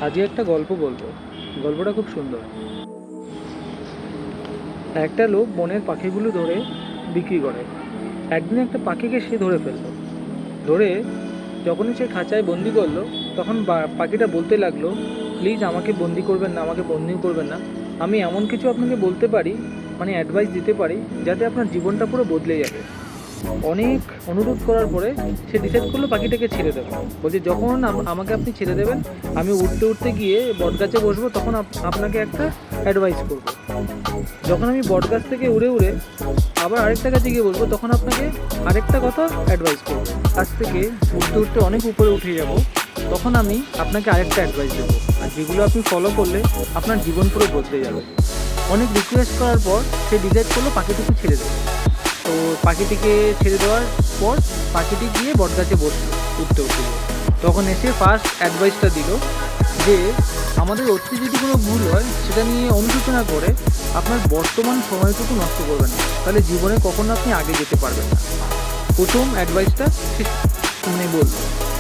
আজকে একটা গল্প বলবো। গল্পটা খুব সুন্দর। একটা লোক বনের পাখিগুলো ধরে বিক্রি করে। একদিন একটা পাখিকে সে ধরে ফেললো। ধরে যখনই সে খাঁচায় বন্দি করলো, তখন পাখিটা বলতে লাগলো, প্লিজ আমাকে বন্দি করবেন না, আমাকে বন্দি করবেন না। আমি এমন কিছু আপনাকে বলতে পারি, মানে অ্যাডভাইস দিতে পারি, যাতে আপনার জীবনটা পুরো বদলে যাবে। অনেক অনুরোধ করার পরে সে ডিসাইড করলো পাখিটাকে ছেড়ে দেবে। বলছে, যখন আমাকে আপনি ছেড়ে দেবেন, আমি উঠতে উঠতে গিয়ে বটগাছে বসবো, তখন আপনাকে একটা অ্যাডভাইস করবো। যখন আমি বটগাছ থেকে উড়ে উড়ে আবার আরেকটা গাছে গিয়ে বসবো, তখন আপনাকে আরেকটা কথা অ্যাডভাইস করবো। আজ থেকে উঠতে উঠতে অনেক উপরে উঠে যাব, তখন আমি আপনাকে আরেকটা অ্যাডভাইস দেবো, আর যেগুলো আপনি ফলো করলে আপনার জীবন পুরো বদলে যাবে। অনেক রিকোয়েস্ট করার পর সে ডিসাইড করলো পাখিটিকে ছেড়ে দেবে। তো পাখিটিকে ছেড়ে দেওয়ার পর পাখিটি গিয়ে বটগাছে বসলো উঠতে উঠতে। তখন এসে ফার্স্ট অ্যাডভাইসটা দিল যে আমাদের অতীতে যদি কোনো ভুল হয় সেটা নিয়ে অনুশোচনা করে আপনার বর্তমান সময়টুকু নষ্ট করবেন না, তাহলে জীবনে কখনো আপনি আগে যেতে পারবেন না। প্রথম অ্যাডভাইসটা সে শুনে বলল।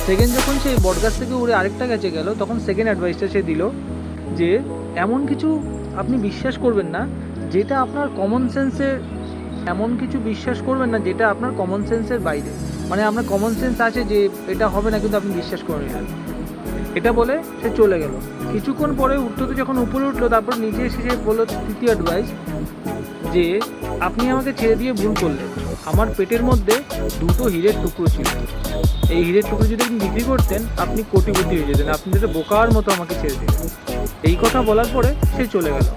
সেকেন্ড, যখন সে বটগাছ থেকে উড়ে আরেকটা গাছে গেল, তখন সেকেন্ড অ্যাডভাইসটা সে দিল যে এমন কিছু আপনি বিশ্বাস করবেন না যেটা আপনার কমন সেন্সের, এমন কিছু বিশ্বাস করবেন না যেটা আপনার কমন সেন্সের বাইরে। মানে আপনার কমন সেন্স আছে যে এটা হবে না, কিন্তু আপনি বিশ্বাস করে নিলেন। এটা বলে সে চলে গেল। কিছুক্ষণ পরে উঠতে যখন উপরে উঠলো, তারপর নিচে এসে সে বললো তৃতীয় অ্যাডভাইস যে আপনি আমাকে ছেড়ে দিয়ে ভুল করলেন। আমার পেটের মধ্যে দুটো হীরের টুকরো ছিল। এই হীরের টুকরো যদি আপনি বিক্রি করতেন, আপনি কোটিপতি হয়ে যেতেন। আপনি যেটা বোকার মতো আমাকে ছেড়ে দিলেন। এই কথা বলার পরে সে চলে গেল।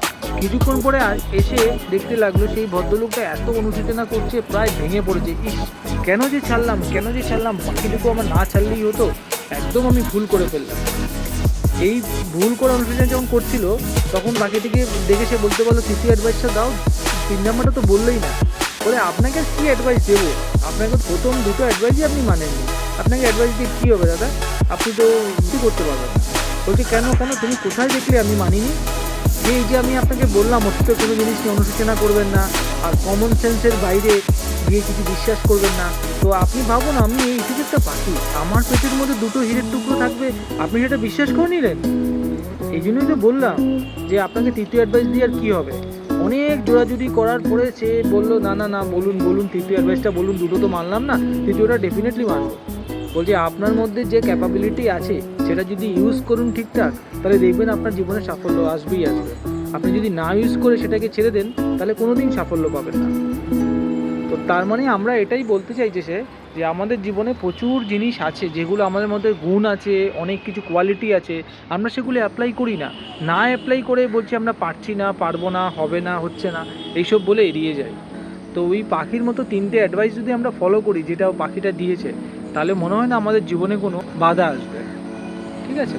কিছুক্ষণ পরে এসে দেখতে লাগলো সেই ভদ্রলোকটা এত অনুশোচনা করছে, প্রায় ভেঙে পড়েছে। ইস, কেন যে ছাড়লাম, পাখিটুকু আমার না ছাড়লেই হতো, একদম আমি ভুল করে ফেললাম। এই ভুল করে অনুশোচনা যখন করছিল, তখন পাখিটিকে দেখে সে বলতে পারলো, তৃতীয় অ্যাডভাইসটা দাও। 3 নাম্বারটা তো বললেই না। বলে, আপনাকে কী অ্যাডভাইস দেবো? আপনাকে প্রথম দুটো অ্যাডভাইসই আপনি মানেননি। আপনাকে অ্যাডভাইস দিয়ে কী হবে দাদা? আপনি তো কিছু করতে পারবেন না। বলছি, কেন তুমি কোথায় দেখলে আমি মানিনি? যে এই যে আমি আপনাকে বললাম অতীতে কোনো জিনিস নিয়ে অনুশোচনা করবেন না, আর কমন সেন্সের বাইরে গিয়ে কিছু বিশ্বাস করবেন না। তো আপনি ভাবুন, আমি এই থেকে একটা পাখি, আমার পেটের মধ্যে দুটো হীরের টুকরো থাকবে, আপনি সেটা বিশ্বাস করে নিলেন। এই জন্যই তো বললাম যে আপনাকে তৃতীয় অ্যাডভাইস দিয়ে আর কী হবে। অনেক জোড়াজুড়ি করার পরে সে বললো, না বলুন তৃতীয় অ্যাডভাইসটা বলুন। দুটো তো মানলাম না, তৃতীয়টা ডেফিনেটলি মানবো। বলছি, আপনার মধ্যে যে ক্যাপাবিলিটি আছে সেটা যদি ইউজ করুন ঠিকঠাক, তাহলে দেখবেন আপনার জীবনে সাফল্য আসবেই আসবে। আপনি যদি না ইউজ করে সেটাকে ছেড়ে দেন, তাহলে কোনো দিন সাফল্য পাবেন না। তো তার মানে আমরা এটাই বলতে চাইছে সে, যে আমাদের জীবনে প্রচুর জিনিস আছে যেগুলো আমাদের মধ্যে গুণ আছে, অনেক কিছু কোয়ালিটি আছে, আমরা সেগুলো অ্যাপ্লাই করি না। না অ্যাপ্লাই করে বলছি আমরা পারছি না, পারবো না, হবে না, হচ্ছে না, এইসব বলে এড়িয়ে যাই। তো ওই পাখির মতো 3টে অ্যাডভাইস যদি আমরা ফলো করি, যেটা পাখিটা দিয়েছে, তাহলে মনে হয় না আমাদের জীবনে কোনো বাধা আসবে। ঠিক আছে?